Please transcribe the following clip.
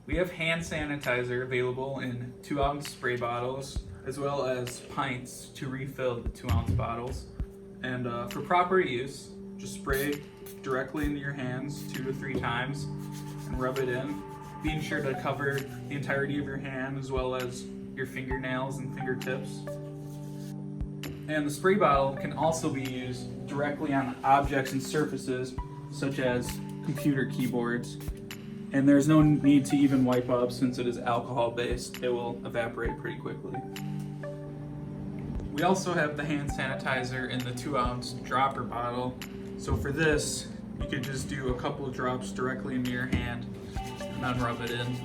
We have hand sanitizer available in 2-ounce spray bottles, as well as pints to refill the 2-ounce bottles. And for proper use, just spray directly into your hands 2 to 3 times and rub it in, being sure to cover the entirety of your hand as well as your fingernails and fingertips. And the spray bottle can also be used directly on objects and surfaces such as computer keyboards. And there's no need to even wipe up since it is alcohol based. It will evaporate pretty quickly. We also have the hand sanitizer in the 2-ounce dropper bottle. So for this, you could just do a couple of drops directly into your hand and then rub it in.